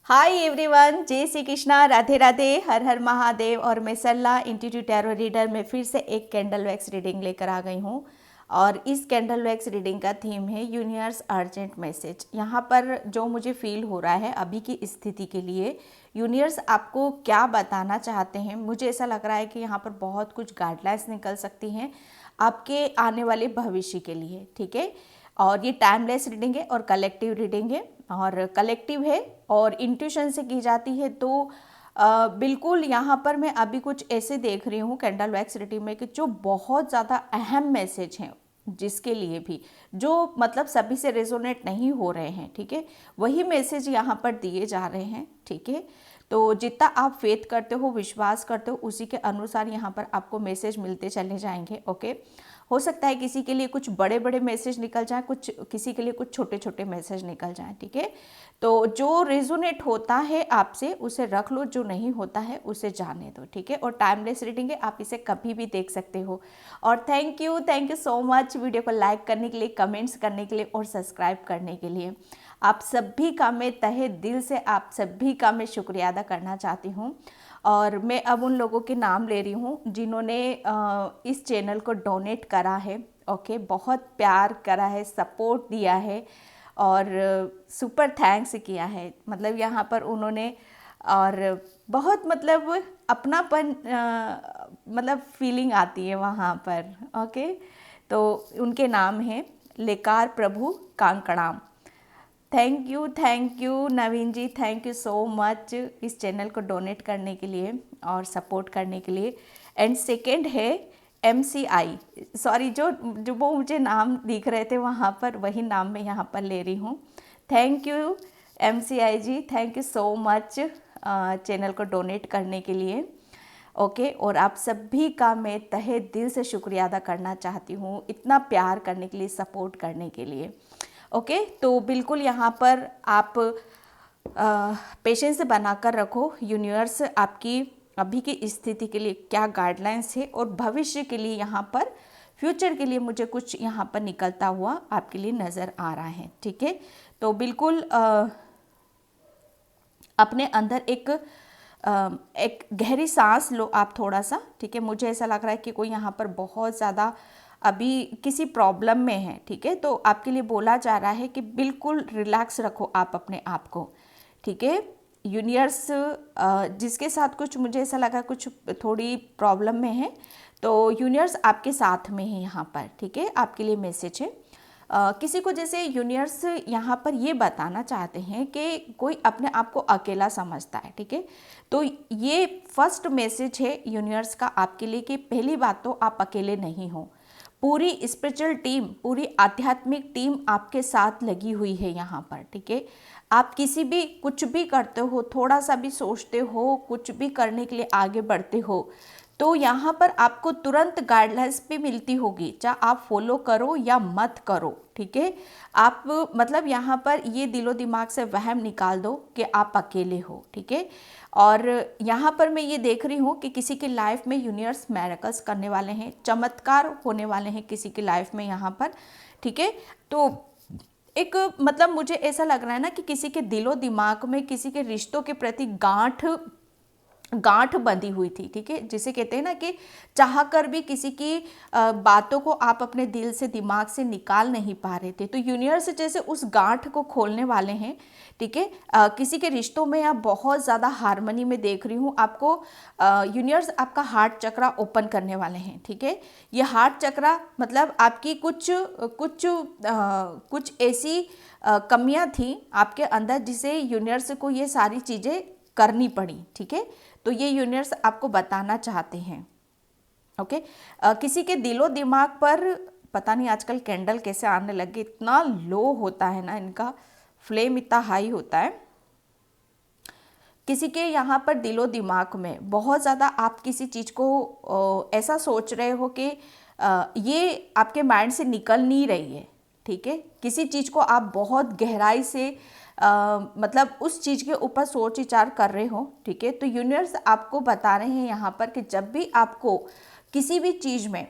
Hi everyone, जय श्री कृष्णा, राधे राधे, हर हर महादेव। और मैं सल्ला इंस्टीट्यूट टैरो रीडर में फिर से एक कैंडल वैक्स रीडिंग लेकर आ गई हूँ। और इस कैंडल वैक्स रीडिंग का थीम है यूनिवर्स अर्जेंट मैसेज। यहाँ पर जो मुझे फील हो रहा है अभी की स्थिति के लिए, यूनिवर्स आपको क्या बताना चाहते हैं, मुझे ऐसा लग रहा है कि यहाँ पर बहुत कुछ गाइडलाइंस निकल सकती हैं आपके आने वाले भविष्य के लिए। ठीक है, और ये टाइमलेस रीडिंग है और कलेक्टिव रीडिंग है, और कलेक्टिव है और इंट्यूशन से की जाती है। तो बिल्कुल यहाँ पर मैं अभी कुछ ऐसे देख रही हूँ कैंडल वैक्स रीडिंग में कि जो बहुत ज़्यादा अहम मैसेज हैं, जिसके लिए भी जो मतलब सभी से रेजोनेट नहीं हो रहे हैं। ठीक है, वही मैसेज यहाँ पर दिए जा रहे हैं। ठीक है, तो जितना आप फेथ करते हो, विश्वास करते हो, उसी के अनुसार यहाँ पर आपको मैसेज मिलते चले जाएंगे। ओके, हो सकता है किसी के लिए कुछ बड़े बड़े मैसेज निकल जाए, कुछ किसी के लिए कुछ छोटे छोटे मैसेज निकल जाएं। ठीक है, तो जो रेजोनेट होता है आपसे उसे रख लो, जो नहीं होता है उसे जाने दो। ठीक है, और टाइमलेस रीडिंग है, आप इसे कभी भी देख सकते हो। और thank you so much video को लाइक करने के लिए, कमेंट्स करने के लिए और सब्सक्राइब करने के लिए। आप सभी का मैं तहे दिल से आप सभी का मैं शुक्रिया अदा करना चाहती हूँ। और मैं अब उन लोगों के नाम ले रही हूँ जिन्होंने इस चैनल को डोनेट करा है। ओके, बहुत प्यार करा है, सपोर्ट दिया है और सुपर थैंक्स किया है। मतलब यहाँ पर उन्होंने और बहुत मतलब अपनापन मतलब फीलिंग आती है वहाँ पर। ओके, तो उनके नाम हैं लेकार प्रभु कांकड़ाम। Thank you Naveen ji, thank you so much इस चैनल को डोनेट करने के लिए और सपोर्ट करने के लिए। एंड सेकंड है MCI, सॉरी जो जो वो मुझे नाम दिख रहे थे वहाँ पर, वही नाम मैं यहाँ पर ले रही हूँ। Thank you MCI ji, thank you so much channel को डोनेट करने के लिए। ओके, और आप सभी का मैं तहे दिल से शुक्रिया अदा करना चाहती हूँ इतना प्यार करने के लिए, सपोर्ट करने के लिए। ओके, तो बिल्कुल यहाँ पर आप पेशेंस बनाकर रखो। यूनिवर्स आपकी अभी की स्थिति के लिए क्या गाइडलाइंस है और भविष्य के लिए, यहाँ पर फ्यूचर के लिए मुझे कुछ यहाँ पर निकलता हुआ आपके लिए नज़र आ रहा है। ठीक है, तो बिल्कुल अपने अंदर एक गहरी सांस लो आप थोड़ा सा। ठीक है, मुझे ऐसा लग रहा है कि कोई यहाँ पर बहुत ज़्यादा अभी किसी प्रॉब्लम में है। ठीक है, तो आपके लिए बोला जा रहा है कि बिल्कुल रिलैक्स रखो आप अपने आप को। ठीक है, यूनिवर्स जिसके साथ कुछ मुझे ऐसा लगा कुछ थोड़ी प्रॉब्लम में है, तो यूनिवर्स आपके साथ में है यहाँ पर। ठीक है, आपके लिए मैसेज है। किसी को जैसे यूनिवर्स यहाँ पर ये बताना चाहते हैं कि कोई अपने आप को अकेला समझता है। ठीक है, तो ये फर्स्ट मैसेज है यूनिवर्स का आपके लिए कि पहली बात तो आप अकेले नहीं हो। पूरी स्पिरिचुअल टीम, पूरी आध्यात्मिक टीम आपके साथ लगी हुई है यहाँ पर। ठीक है, आप किसी भी कुछ भी करते हो, थोड़ा सा भी सोचते हो, कुछ भी करने के लिए आगे बढ़ते हो, तो यहाँ पर आपको तुरंत गाइडलाइंस भी मिलती होगी, चाहे आप फॉलो करो या मत करो। ठीक है, आप मतलब यहाँ पर ये दिलो दिमाग से वहम निकाल दो कि आप अकेले हो। ठीक है, और यहाँ पर मैं ये देख रही हूँ कि किसी की लाइफ में यूनिवर्स मैरेकल्स करने वाले हैं, चमत्कार होने वाले हैं किसी की लाइफ में यहाँ पर। ठीक है, तो एक मतलब मुझे ऐसा लग रहा है ना कि किसी के दिलो दिमाग में किसी के रिश्तों के प्रति गांठ बंधी हुई थी। ठीक है, जिसे कहते हैं ना कि चाह कर भी किसी की बातों को आप अपने दिल से, दिमाग से निकाल नहीं पा रहे थे, तो यूनिवर्स जैसे उस गांठ को खोलने वाले हैं। ठीक है, किसी के रिश्तों में आप बहुत ज़्यादा हार्मनी में देख रही हूँ आपको। यूनिवर्स आपका हार्ट चक्रा ओपन करने वाले हैं। ठीक है, ये हार्ट चक्रा मतलब आपकी कुछ ऐसी कमियां थी आपके अंदर जिसे यूनिवर्स को ये सारी चीज़ें करनी पड़ी। ठीक है, तो ये यूनिवर्स आपको बताना चाहते हैं। ओके, किसी के दिलो दिमाग पर पता नहीं आजकल कैंडल कैसे आने लगे, इतना लो होता है ना, इनका फ्लेम इतना हाई होता है। किसी के यहाँ पर दिलो दिमाग में बहुत ज़्यादा आप किसी चीज़ को ऐसा सोच रहे हो कि ये आपके माइंड से निकल नहीं रही है। ठीक है, किसी चीज़ को आप बहुत गहराई से मतलब उस चीज़ के ऊपर सोच विचार कर रहे हो। ठीक है, तो यूनिवर्स आपको बता रहे हैं यहाँ पर कि जब भी आपको किसी भी चीज़ में,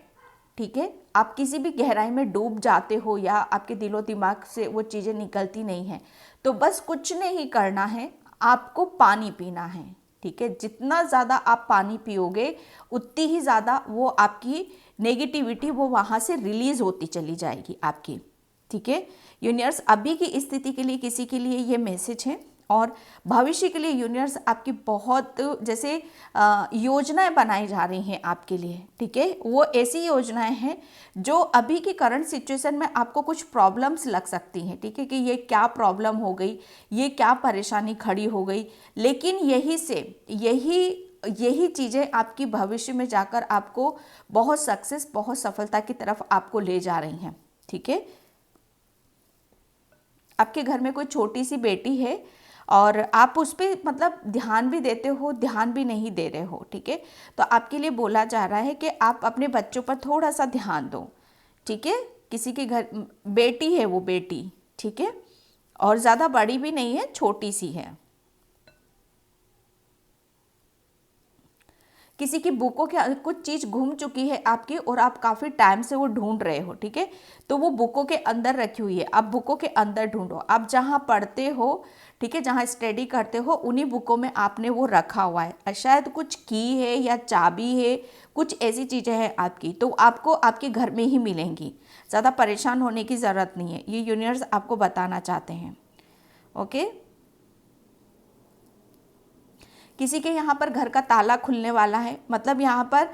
ठीक है, आप किसी भी गहराई में डूब जाते हो या आपके दिलो दिमाग से वो चीज़ें निकलती नहीं हैं, तो बस कुछ नहीं करना है, आपको पानी पीना है, ठीक है। जितना ज़्यादा आप पानी पियोगे उतनी ही ज़्यादा वो आपकी नेगेटिविटी वो वहाँ से रिलीज़ होती चली जाएगी आपकी, ठीक है। यूनिवर्स अभी की स्थिति के लिए किसी के लिए ये मैसेज है, और भविष्य के लिए यूनिवर्स आपकी बहुत जैसे योजनाएं बनाई जा रही हैं आपके लिए, ठीक है। वो ऐसी योजनाएं हैं जो अभी की करंट सिचुएशन में आपको कुछ प्रॉब्लम्स लग सकती हैं, ठीक है, कि ये क्या प्रॉब्लम हो गई, ये क्या परेशानी खड़ी हो गई, लेकिन यही चीज़ें आपकी भविष्य में जाकर आपको बहुत सक्सेस, बहुत सफलता की तरफ आपको ले जा रही हैं, ठीक है। आपके घर में कोई छोटी सी बेटी है और आप उस पर मतलब ध्यान भी देते हो, ध्यान भी नहीं दे रहे हो, ठीक है। तो आपके लिए बोला जा रहा है कि आप अपने बच्चों पर थोड़ा सा ध्यान दो, ठीक है। किसी के घर बेटी है, वो बेटी, ठीक है, और ज़्यादा बड़ी भी नहीं है, छोटी सी है। किसी की बुकों के कुछ चीज़ घूम चुकी है आपकी और आप काफ़ी टाइम से वो ढूंढ रहे हो, ठीक है। तो वो बुकों के अंदर रखी हुई है, आप बुकों के अंदर ढूंढो। आप जहाँ पढ़ते हो, ठीक है, जहाँ स्टडी करते हो, उन्हीं बुकों में आपने वो रखा हुआ है। शायद कुछ की है या चाबी है, कुछ ऐसी चीज़ें हैं आपकी, तो आपको आपके घर में ही मिलेंगी। ज़्यादा परेशान होने की ज़रूरत नहीं है, ये यूनिवर्स आपको बताना चाहते हैं, ओके। किसी के यहाँ पर घर का ताला खुलने वाला है, मतलब यहाँ पर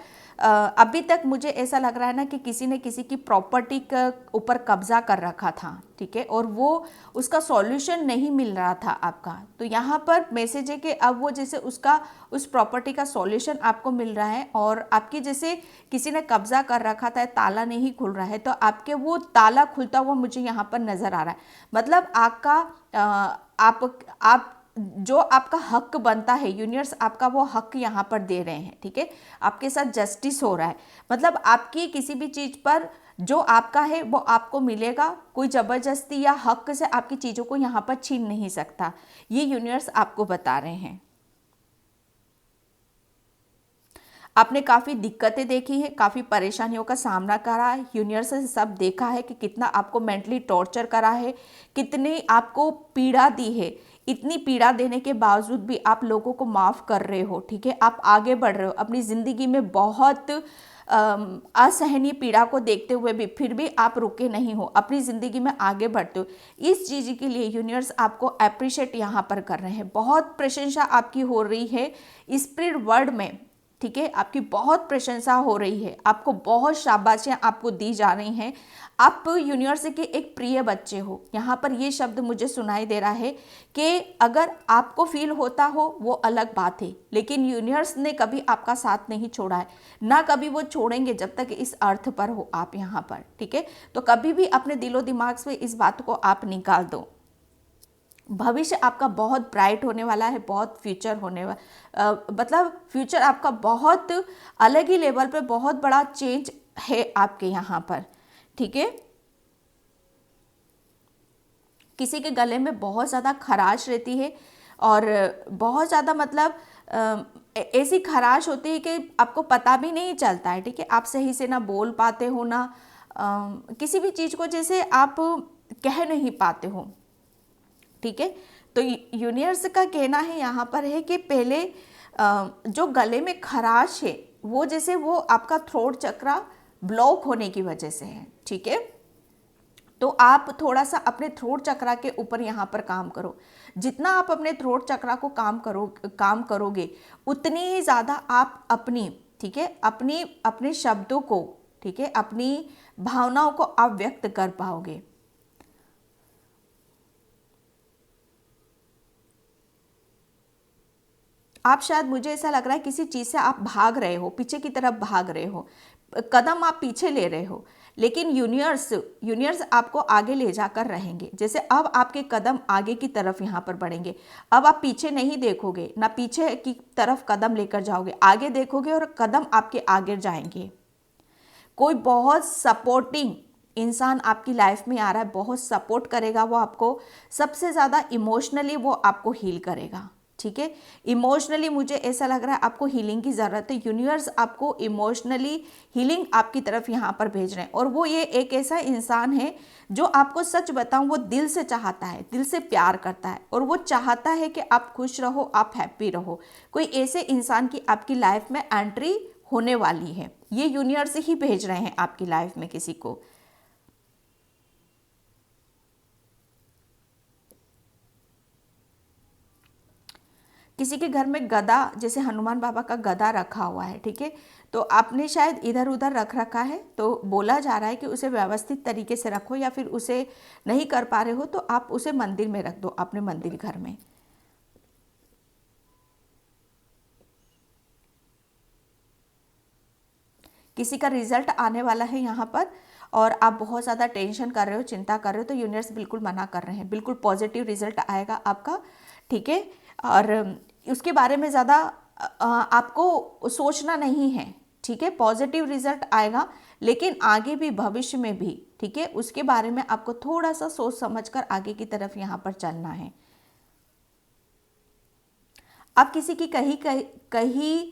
अभी तक मुझे ऐसा लग रहा है ना कि किसी ने किसी की प्रॉपर्टी के ऊपर कब्जा कर रखा था, ठीक है, और वो उसका सॉल्यूशन नहीं मिल रहा था आपका। तो यहाँ पर मैसेज है कि अब वो जैसे उस प्रॉपर्टी का सॉल्यूशन आपको मिल रहा है, और आपकी जैसे किसी ने कब्जा कर रखा था, ताला नहीं खुल रहा है, तो आपके वो ताला खुलता हुआ मुझे यहाँ पर नज़र आ रहा है। मतलब आप जो आपका हक बनता है, यूनिवर्स आपका वो हक यहाँ पर दे रहे हैं, ठीक है। आपके साथ जस्टिस हो रहा है, मतलब आपकी किसी भी चीज़ पर जो आपका है वो आपको मिलेगा। कोई ज़बरदस्ती या हक से आपकी चीज़ों को यहाँ पर छीन नहीं सकता, ये यूनिवर्स आपको बता रहे हैं। आपने काफ़ी दिक्कतें देखी है, काफ़ी परेशानियों का सामना करा है, यूनिवर्स से सब देखा है कि कितना आपको मेंटली टॉर्चर करा है, कितनी आपको पीड़ा दी है। इतनी पीड़ा देने के बावजूद भी आप लोगों को माफ़ कर रहे हो, ठीक है। आप आगे बढ़ रहे हो अपनी ज़िंदगी में, बहुत असहनीय पीड़ा को देखते हुए भी फिर भी आप रुके नहीं हो, अपनी ज़िंदगी में आगे बढ़ते हो। इस चीज़ के लिए यूनिवर्स आपको अप्रिशिएट यहाँ पर कर रहे हैं। बहुत प्रशंसा आपकी हो रही है स्पिरिट वर्ल्ड में, ठीक है। आपकी बहुत प्रशंसा हो रही है, आपको बहुत शाबाशियाँ आपको दी जा रही हैं। आप यूनिवर्स के एक प्रिय बच्चे हो। यहाँ पर ये शब्द मुझे सुनाई दे रहा है कि अगर आपको फील होता हो वो अलग बात है, लेकिन यूनिवर्स ने कभी आपका साथ नहीं छोड़ा है, ना कभी वो छोड़ेंगे जब तक इस अर्थ पर हो आप यहाँ पर, ठीक है। तो कभी भी अपने दिलो दिमाग से इस बात को आप निकाल दो। भविष्य आपका बहुत ब्राइट होने वाला है, बहुत फ्यूचर होने वाला, मतलब फ्यूचर आपका बहुत अलग ही लेवल पे, बहुत बड़ा चेंज है आपके यहाँ पर, ठीक है। किसी के गले में बहुत ज़्यादा खराश रहती है, और बहुत ज़्यादा मतलब ऐसी खराश होती है कि आपको पता भी नहीं चलता है, ठीक है। आप सही से ना बोल पाते हो, ना किसी भी चीज़ को जैसे आप कह नहीं पाते हो, ठीक है। तो यूनिवर्स का कहना है यहाँ पर है कि पहले जो गले में खराश है वो जैसे वो आपका थ्रोट चक्रा ब्लॉक होने की वजह से है, ठीक है। तो आप थोड़ा सा अपने थ्रोट चक्रा के ऊपर यहाँ पर काम करो। जितना आप अपने थ्रोट चक्रा को काम करोगे उतनी ही ज़्यादा आप अपनी, ठीक है, अपने शब्दों को, ठीक है, अपनी भावनाओं को आप व्यक्त कर पाओगे। आप शायद, मुझे ऐसा लग रहा है किसी चीज़ से आप भाग रहे हो, पीछे की तरफ भाग रहे हो, कदम आप पीछे ले रहे हो, लेकिन यूनिवर्स आपको आगे ले जाकर रहेंगे। जैसे अब आपके कदम आगे की तरफ यहाँ पर बढ़ेंगे, अब आप पीछे नहीं देखोगे, ना पीछे की तरफ कदम लेकर जाओगे, आगे देखोगे और कदम आपके आगे जाएंगे। कोई बहुत सपोर्टिंग इंसान आपकी लाइफ में आ रहा है, बहुत सपोर्ट करेगा वो आपको, सबसे ज़्यादा इमोशनली वो आपको हील करेगा, ठीक है। इमोशनली मुझे ऐसा लग रहा है आपको हीलिंग की ज़रूरत है। यूनिवर्स आपको इमोशनली हीलिंग आपकी तरफ यहाँ पर भेज रहे हैं, और वो ये एक ऐसा इंसान है जो आपको सच बताऊं वो दिल से चाहता है, दिल से प्यार करता है, और वो चाहता है कि आप खुश रहो, आप हैप्पी रहो। कोई ऐसे इंसान की आपकी लाइफ में एंट्री होने वाली है, ये यूनिवर्स ही भेज रहे हैं आपकी लाइफ में किसी को। किसी के घर में गदा, जैसे हनुमान बाबा का गदा रखा हुआ है, ठीक है, तो आपने शायद इधर उधर रख रखा है, तो बोला जा रहा है कि उसे व्यवस्थित तरीके से रखो, या फिर उसे नहीं कर पा रहे हो तो आप उसे मंदिर में रख दो, अपने मंदिर घर में। किसी का रिजल्ट आने वाला है यहाँ पर, और आप बहुत ज़्यादा टेंशन कर रहे हो, चिंता कर रहे हो, तो यूनिवर्स बिल्कुल मना कर रहे हैं, बिल्कुल पॉजिटिव रिजल्ट आएगा आपका, ठीक है। और उसके बारे में ज़्यादा आपको सोचना नहीं है, ठीक है। पॉजिटिव रिजल्ट आएगा, लेकिन आगे भी भविष्य में भी, ठीक है, उसके बारे में आपको थोड़ा सा सोच समझकर आगे की तरफ यहाँ पर चलना है। आप किसी की कहीं कहीं कहीं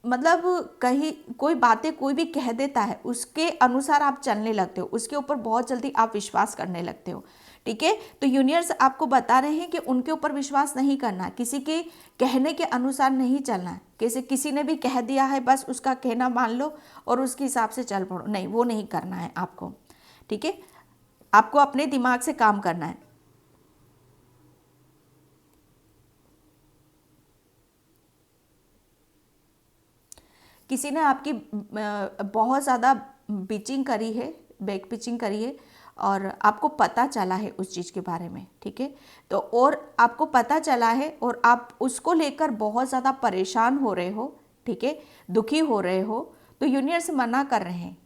मतलब कहीं कोई बातें कोई भी कह देता है, उसके अनुसार आप चलने लगते हो, उसके ऊपर बहुत जल्दी आप विश्वास करने लगते हो, ठीक है। तो यूनिवर्स आपको बता रहे हैं कि उनके ऊपर विश्वास नहीं करना है, किसी के कहने के अनुसार नहीं चलना है। किसी ने भी कह दिया है, बस उसका कहना मान लो और उसके हिसाब से चल पड़ो, नहीं, वो नहीं करना है आपको, ठीक है। आपको अपने दिमाग से काम करना है। किसी ने आपकी बहुत ज़्यादा पिचिंग करी है, बैक पिचिंग करी है, और आपको पता चला है उस चीज़ के बारे में, ठीक है। तो और आपको पता चला है और आप उसको लेकर बहुत ज़्यादा परेशान हो रहे हो, ठीक है, दुखी हो रहे हो, तो यूनिवर्स मना कर रहे हैं,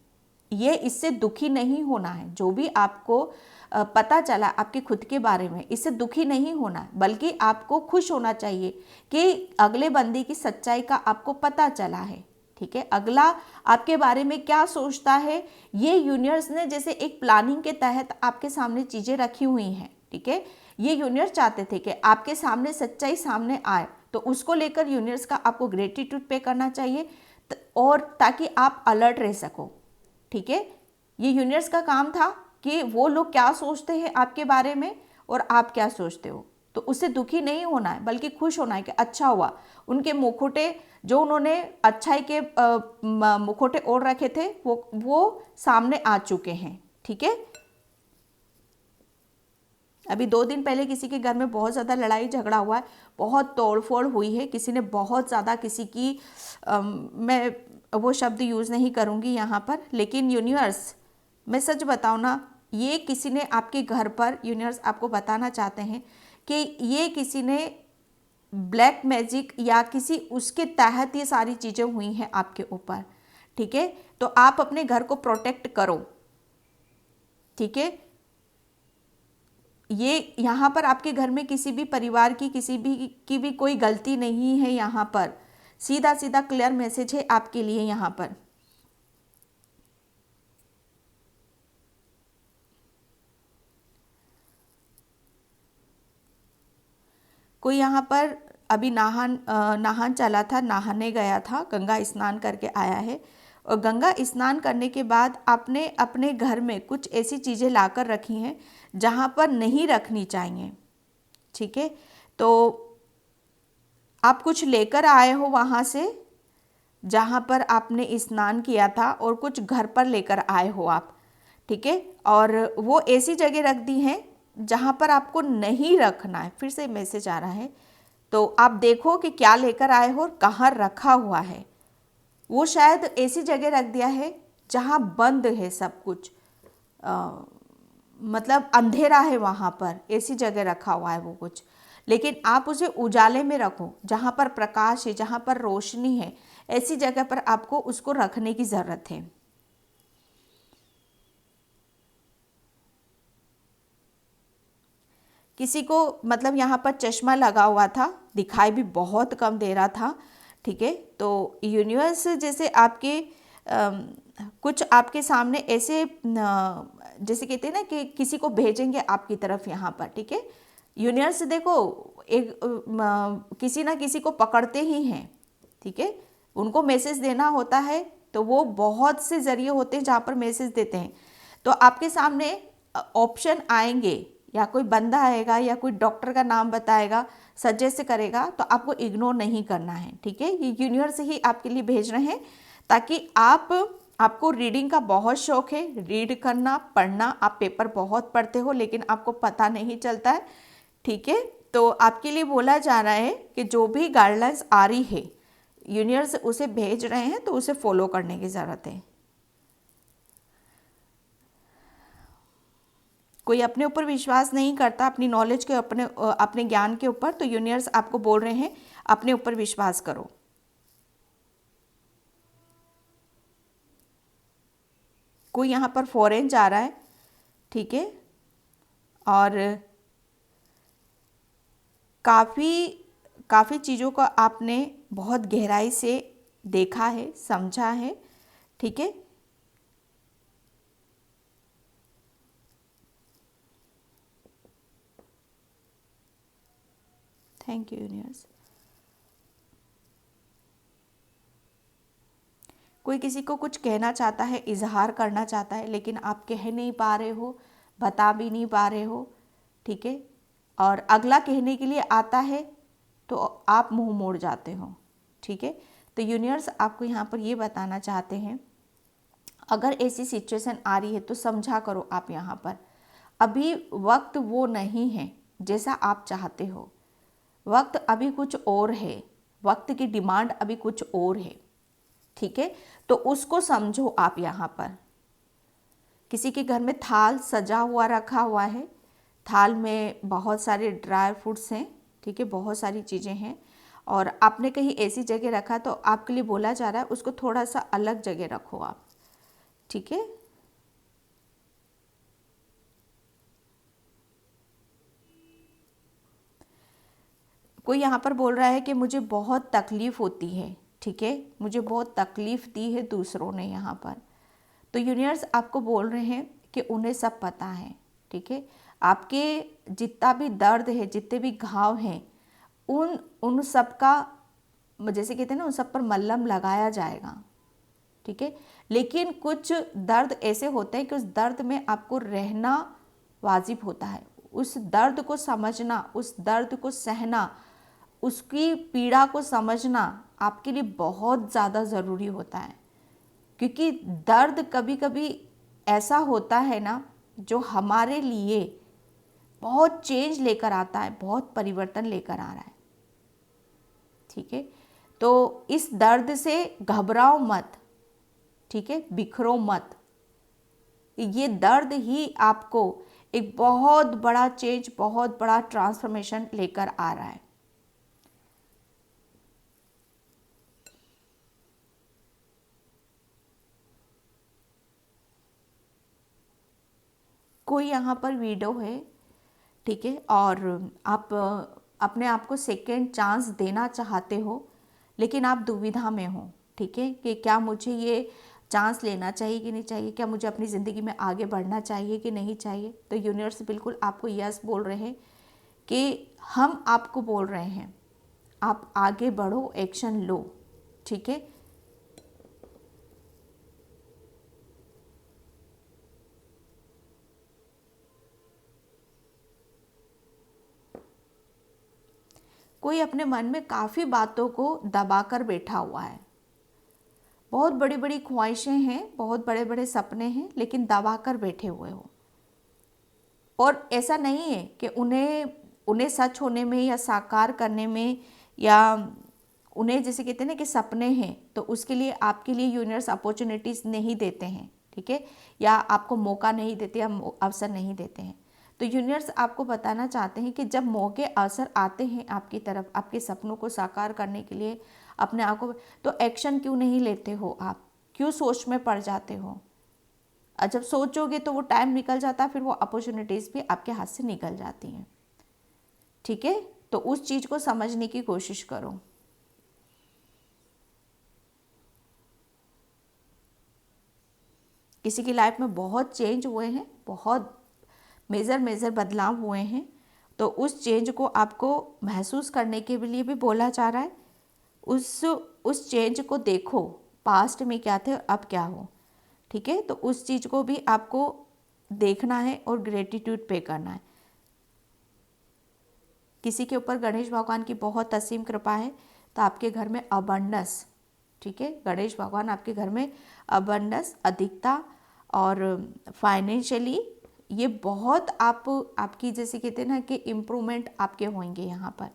ये इससे दुखी नहीं होना है। जो भी आपको पता चला आपके खुद के बारे में, इससे दुखी नहीं होना है, बल्कि आपको खुश होना चाहिए कि अगले बंदे की सच्चाई का आपको पता चला है, ठीक है। अगला आपके बारे में क्या सोचता है, ये यूनिवर्स ने जैसे एक प्लानिंग के तहत आपके सामने चीज़ें रखी हुई हैं, ठीक है। ये यूनिवर्स चाहते थे कि आपके सामने सच्चाई सामने आए, तो उसको लेकर यूनिवर्स का आपको ग्रेटिट्यूड पे करना चाहिए, और ताकि आप अलर्ट रह सको, ठीक है। ये यूनिवर्स का काम था कि वो लोग क्या सोचते हैं आपके बारे में और आप क्या सोचते हो, तो उससे दुखी नहीं होना है, बल्कि खुश होना है कि अच्छा हुआ, उनके मुखोटे जो उन्होंने अच्छाई के मुखोटे ओढ़ रखे थे वो सामने आ चुके हैं, ठीक है। अभी 2 दिन पहले किसी के घर में बहुत ज़्यादा लड़ाई झगड़ा हुआ है, बहुत तोड़फोड़ हुई है, किसी ने बहुत ज़्यादा किसी की मैं वो शब्द यूज़ नहीं करूँगी यहाँ पर, लेकिन यूनिवर्स, मैं सच बताऊँ ना, ये किसी ने आपके घर पर, यूनिवर्स आपको बताना चाहते हैं कि ये किसी ने ब्लैक मैजिक या किसी उसके तहत ये सारी चीज़ें हुई हैं आपके ऊपर, ठीक है। तो आप अपने घर को प्रोटेक्ट करो, ठीक है। ये यहाँ पर आपके घर में किसी भी परिवार की किसी भी की भी कोई गलती नहीं है, यहाँ पर सीधा सीधा क्लियर मैसेज है आपके लिए। यहाँ पर कोई यहाँ पर अभी नहान चला था, नहाने गया था, गंगा स्नान करके आया है, और गंगा स्नान करने के बाद आपने अपने घर में कुछ ऐसी चीज़ें लाकर रखी हैं जहाँ पर नहीं रखनी चाहिए, ठीक है। तो आप कुछ लेकर आए हो वहाँ से जहाँ पर आपने स्नान किया था, और कुछ घर पर लेकर आए हो आप, ठीक है, और वो ऐसी जगह रख दी हैं जहाँ पर आपको नहीं रखना है। फिर से मैसेज आ रहा है, तो आप देखो कि क्या लेकर आए हो और कहाँ रखा हुआ है। वो शायद ऐसी जगह रख दिया है जहाँ बंद है सब कुछ, मतलब अंधेरा है, वहाँ पर ऐसी जगह रखा हुआ है वो कुछ, लेकिन आप उसे उजाले में रखो, जहाँ पर प्रकाश है, जहाँ पर रोशनी है, ऐसी जगह पर आपको उसको रखने की ज़रूरत है। किसी को मतलब यहाँ पर चश्मा लगा हुआ था, दिखाई भी बहुत कम दे रहा था, ठीक है। तो यूनिवर्स जैसे आपके कुछ आपके सामने ऐसे जैसे कहते हैं ना कि किसी को भेजेंगे आपकी तरफ यहाँ पर, ठीक है। यूनिवर्स देखो किसी ना किसी को पकड़ते ही हैं, ठीक है। उनको मैसेज देना होता है तो वो बहुत से ज़रिए होते हैं जहाँ पर मैसेज देते हैं। तो आपके सामने ऑप्शन आएंगे, या कोई बंदा आएगा या कोई डॉक्टर का नाम बताएगा, सजेस्ट करेगा, तो आपको इग्नोर नहीं करना है, ठीक है। ये यूनिवर्स ही आपके लिए भेज रहे हैं ताकि आपको रीडिंग का बहुत शौक है, रीड करना, पढ़ना, आप पेपर बहुत पढ़ते हो लेकिन आपको पता नहीं चलता है, ठीक है। तो आपके लिए बोला जा रहा है कि जो भी गाइडलाइंस आ रही है यूनिवर्स उसे भेज रहे हैं तो उसे फॉलो करने की ज़रूरत है। कोई अपने ऊपर विश्वास नहीं करता, अपनी नॉलेज के, अपने ज्ञान के ऊपर, तो यूनिवर्स आपको बोल रहे हैं अपने ऊपर विश्वास करो। कोई यहाँ पर फॉरेन जा रहा है, ठीक है, और काफ़ी चीज़ों को आपने बहुत गहराई से देखा है, समझा है, ठीक है। Thank you universe. कोई किसी को कुछ कहना चाहता है, इजहार करना चाहता है, लेकिन आप कह नहीं पा रहे हो, बता भी नहीं पा रहे हो, ठीक है। और अगला कहने के लिए आता है तो आप मुंह मोड़ जाते हो, ठीक है। तो यूनिवर्स आपको यहाँ पर ये बताना चाहते हैं, अगर ऐसी सिचुएशन आ रही है तो समझा करो आप यहाँ पर, अभी वक्त वो नहीं है जैसा आप चाहते हो, वक्त अभी कुछ और है, वक्त की डिमांड अभी कुछ और है, ठीक है। तो उसको समझो आप यहाँ पर। किसी के घर में थाल सजा हुआ रखा हुआ है, थाल में बहुत सारे ड्राई फ्रूट्स हैं, ठीक है, बहुत सारी चीज़ें हैं, और आपने कहीं ऐसी जगह रखा तो आपके लिए बोला जा रहा है उसको थोड़ा सा अलग जगह रखो आप, ठीक है। कोई यहाँ पर बोल रहा है कि मुझे बहुत तकलीफ़ होती है, ठीक है, मुझे बहुत तकलीफ़ दी है दूसरों ने यहाँ पर। तो यूनिवर्स आपको बोल रहे हैं कि उन्हें सब पता है, ठीक है। आपके जितना भी दर्द है, जितने भी घाव हैं, उन सब का, जैसे कहते हैं ना, उन सब पर मल्हम लगाया जाएगा, ठीक है। लेकिन कुछ दर्द ऐसे होते हैं कि उस दर्द में आपको रहना वाजिब होता है, उस दर्द को समझना, उस दर्द को सहना, उसकी पीड़ा को समझना आपके लिए बहुत ज़्यादा ज़रूरी होता है। क्योंकि दर्द कभी कभी ऐसा होता है ना जो हमारे लिए बहुत चेंज लेकर आता है, बहुत परिवर्तन लेकर आ रहा है, ठीक है। तो इस दर्द से घबराओ मत, ठीक है, बिखरो मत। ये दर्द ही आपको एक बहुत बड़ा चेंज, बहुत बड़ा ट्रांसफॉर्मेशन लेकर आ रहा है। कोई यहाँ पर वीडियो है, ठीक है, और आप अपने आप को सेकेंड चांस देना चाहते हो, लेकिन आप दुविधा में हो, ठीक है, कि क्या मुझे ये चांस लेना चाहिए कि नहीं चाहिए, क्या मुझे अपनी ज़िंदगी में आगे बढ़ना चाहिए कि नहीं चाहिए। तो यूनिवर्स बिल्कुल आपको यस बोल रहे हैं कि हम आपको बोल रहे हैं आप आगे बढ़ो, एक्शन लो, ठीक है। कोई अपने मन में काफ़ी बातों को दबाकर बैठा हुआ है, बहुत बड़ी बड़ी ख्वाहिशें हैं, बहुत बड़े बड़े सपने हैं, लेकिन दबाकर बैठे हुए हो। और ऐसा नहीं है कि उन्हें सच होने में या साकार करने में, या उन्हें जैसे कहते हैं ना कि सपने हैं, तो उसके लिए आपके लिए यूनिवर्स अपॉर्चुनिटीज़ नहीं देते हैं, ठीक है, या आपको मौका नहीं देते या अवसर नहीं देते हैं। तो यूनिवर्स आपको बताना चाहते हैं कि जब मौके अवसर आते हैं आपकी तरफ, आपके सपनों को साकार करने के लिए, अपने आप को, तो एक्शन क्यों नहीं लेते हो आप, क्यों सोच में पड़ जाते हो। और जब सोचोगे तो वो टाइम निकल जाता है, फिर वो अपॉर्चुनिटीज़ भी आपके हाथ से निकल जाती हैं, ठीक है। तो उस चीज़ को समझने की कोशिश करो। किसी की लाइफ में बहुत चेंज हुए हैं, बहुत मेजर बदलाव हुए हैं, तो उस चेंज को आपको महसूस करने के लिए भी बोला जा रहा है। उस चेंज को देखो, पास्ट में क्या थे और अब क्या हो, ठीक है। तो उस चीज़ को भी आपको देखना है और ग्रेटिट्यूड पे करना है। किसी के ऊपर गणेश भगवान की बहुत असीम कृपा है तो आपके घर में अबंडेंस, ठीक है, गणेश भगवान आपके घर में अबंडेंस, अधिकता और फाइनेंशियली ये बहुत आपकी जैसे कहते हैं ना कि इम्प्रूवमेंट आपके होंगे यहाँ पर।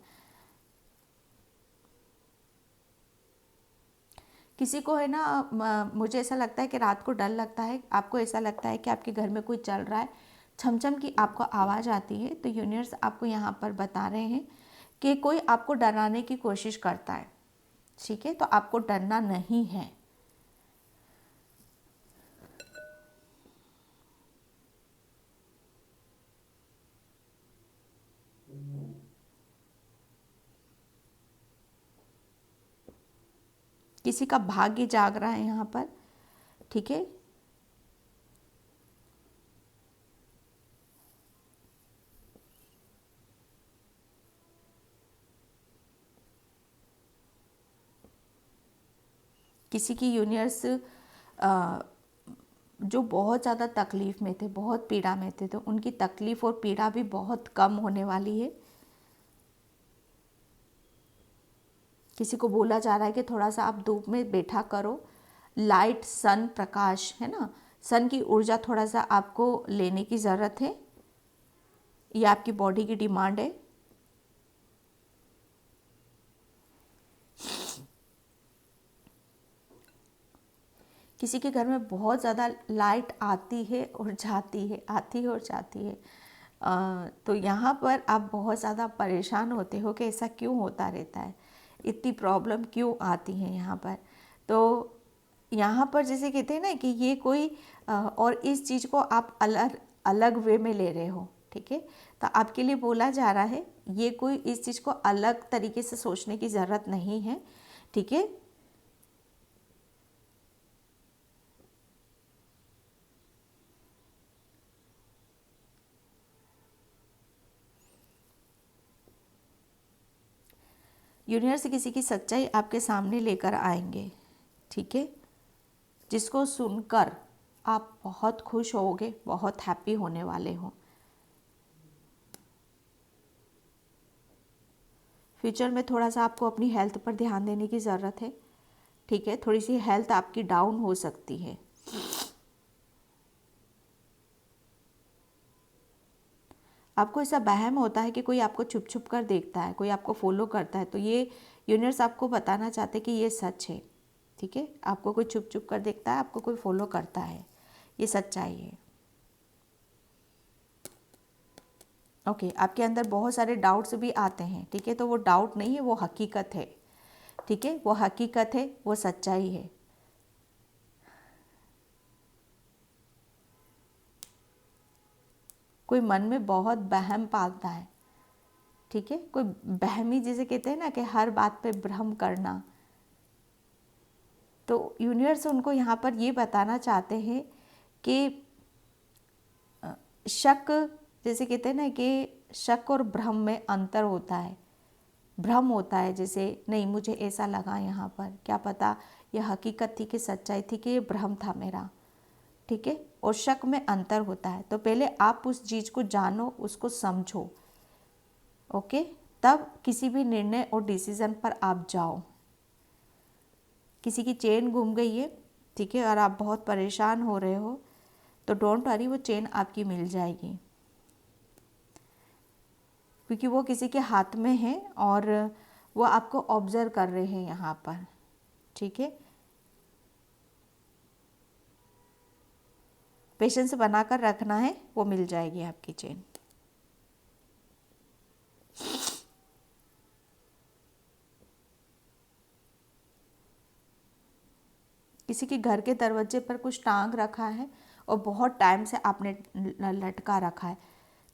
किसी को है ना, मुझे ऐसा लगता है कि रात को डर लगता है, आपको ऐसा लगता है कि आपके घर में कोई चल रहा है, छमछम की आपको आवाज़ आती है, तो यूनिवर्स आपको यहाँ पर बता रहे हैं कि कोई आपको डराने की कोशिश करता है, ठीक है। तो आपको डरना नहीं है। किसी का भाग्य जाग रहा है यहाँ पर, ठीक है। किसी की यूनिवर्स जो बहुत ज़्यादा तकलीफ़ में थे, बहुत पीड़ा में थे, तो उनकी तकलीफ़ और पीड़ा भी बहुत कम होने वाली है। किसी को बोला जा रहा है कि थोड़ा सा आप धूप में बैठा करो, लाइट सन प्रकाश है ना, सन की ऊर्जा थोड़ा सा आपको लेने की ज़रूरत है, ये आपकी बॉडी की डिमांड है। किसी के घर में बहुत ज़्यादा लाइट आती है और जाती है, आती है और जाती है, तो यहाँ पर आप बहुत ज़्यादा परेशान होते हो कि ऐसा क्यों होता रहता है, इतनी प्रॉब्लम क्यों आती है यहाँ पर। तो यहाँ पर जैसे कहते हैं ना कि ये कोई और इस चीज़ को आप अलग अलग वे में ले रहे हो, ठीक है। तो आपके लिए बोला जा रहा है ये कोई इस चीज़ को अलग तरीके से सोचने की ज़रूरत नहीं है, ठीक है। यूनिवर्स किसी की सच्चाई आपके सामने लेकर आएंगे, ठीक है, जिसको सुनकर आप बहुत खुश होगे, बहुत हैप्पी होने वाले हो। फ्यूचर में थोड़ा सा आपको अपनी हेल्थ पर ध्यान देने की ज़रूरत है, ठीक है। थोड़ी सी हेल्थ आपकी डाउन हो सकती है। आपको ऐसा वहम होता है कि कोई आपको छुप छुप कर देखता है, कोई आपको फॉलो करता है, तो ये यूनिवर्स आपको बताना चाहते हैं कि ये सच है, ठीक है। आपको कोई छुप छुप कर देखता है, आपको कोई फॉलो करता है, ये सच्चाई है। ओके, आपके अंदर बहुत सारे डाउट्स भी आते हैं, ठीक है, तो वो डाउट नहीं है, वो हकीकत है, ठीक है, वो हकीकत है, वो सच्चाई है। कोई मन में बहुत वहम पालता है, ठीक है, कोई बहमी जिसे कहते हैं ना कि हर बात पे भ्रम करना, तो यूनिवर्स उनको यहाँ पर ये बताना चाहते हैं कि शक, जैसे कहते हैं ना कि शक और भ्रम में अंतर होता है। भ्रम होता है जैसे नहीं मुझे ऐसा लगा यहाँ पर, क्या पता यह हकीकत थी कि सच्चाई थी कि ये भ्रम था मेरा, ठीक है। और शक में अंतर होता है, तो पहले आप उस चीज़ को जानो, उसको समझो, ओके, तब किसी भी निर्णय और डिसीज़न पर आप जाओ। किसी की चेन गुम गई है, ठीक है, और आप बहुत परेशान हो रहे हो, तो डोंट वरी, वो चेन आपकी मिल जाएगी, क्योंकि वो किसी के हाथ में है और वो आपको ऑब्जर्व कर रहे हैं यहाँ पर, ठीक है। पेशेंस बनाकर रखना है, वो मिल जाएगी आपकी चेन। किसी के घर के दरवाजे पर कुछ टांग रखा है और बहुत टाइम से आपने लटका रखा है,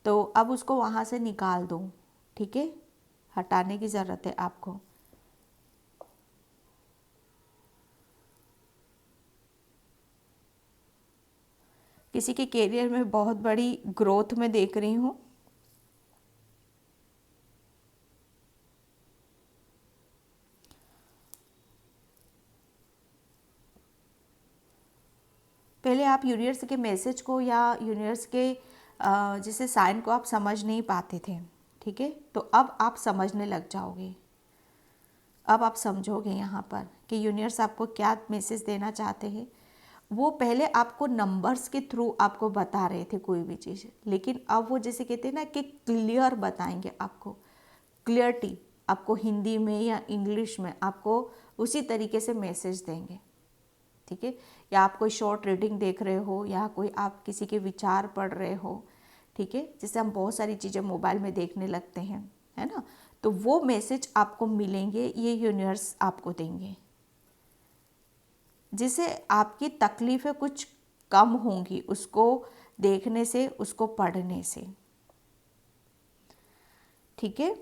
तो अब उसको वहाँ से निकाल दो, ठीक है, हटाने की ज़रूरत है आपको। किसी के करियर में बहुत बड़ी ग्रोथ में देख रही हूँ, पहले आप यूनिवर्स के मैसेज को या यूनिवर्स के जैसे साइन को आप समझ नहीं पाते थे, ठीक है। तो अब आप समझने लग जाओगे, अब आप समझोगे यहाँ पर कि यूनिवर्स आपको क्या मैसेज देना चाहते हैं। वो पहले आपको नंबर्स के थ्रू आपको बता रहे थे कोई भी चीज़, लेकिन अब वो जैसे कहते हैं ना कि क्लियर बताएंगे आपको, क्लियरिटी आपको हिंदी में या इंग्लिश में आपको उसी तरीके से मैसेज देंगे, ठीक है। या आप कोई शॉर्ट रीडिंग देख रहे हो या कोई आप किसी के विचार पढ़ रहे हो, ठीक है, जैसे हम बहुत सारी चीज़ें मोबाइल में देखने लगते हैं, है ना। तो वो मैसेज आपको मिलेंगे, ये यूनिवर्स आपको देंगे, जिससे आपकी तकलीफ़ें कुछ कम होंगी उसको देखने से, उसको पढ़ने से, ठीक है।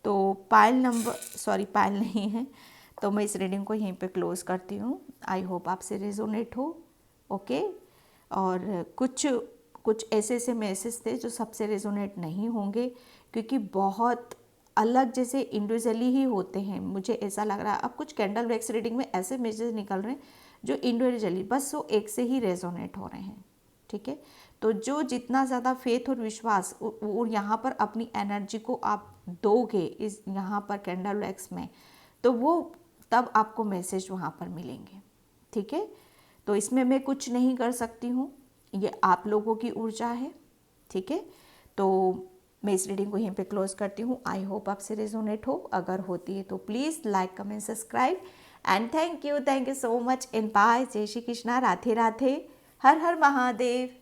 तो पायल नंबर, सॉरी पायल नहीं है, तो मैं इस रीडिंग को यहीं पे क्लोज करती हूँ। आई होप आपसे रेजोनेट हो, ओके। और कुछ कुछ ऐसे ऐसे मैसेज थे जो सबसे रेजोनेट नहीं होंगे, क्योंकि बहुत अलग जैसे इंडिविजुअली ही होते हैं, मुझे ऐसा लग रहा है। अब कुछ कैंडल वैक्स रीडिंग में ऐसे मैसेज निकल रहे हैं जो इंडिविजुअली बस वो एक से ही रेजोनेट हो रहे हैं, ठीक है। तो जो जितना ज़्यादा फेथ और विश्वास और यहाँ पर अपनी एनर्जी को आप दोगे इस यहाँ पर कैंडल वैक्स में, तो वो तब आपको मैसेज वहाँ पर मिलेंगे, ठीक है। तो इसमें मैं कुछ नहीं कर सकती हूँ, ये आप लोगों की ऊर्जा है, ठीक है। तो मैं इस रीडिंग को यहीं पे क्लोज करती हूँ। आई होप आपसे रेजोनेट हो, अगर होती है तो please like comment subscribe and thank you so much and bye. जय श्री कृष्णा, राधे राधे, हर हर महादेव।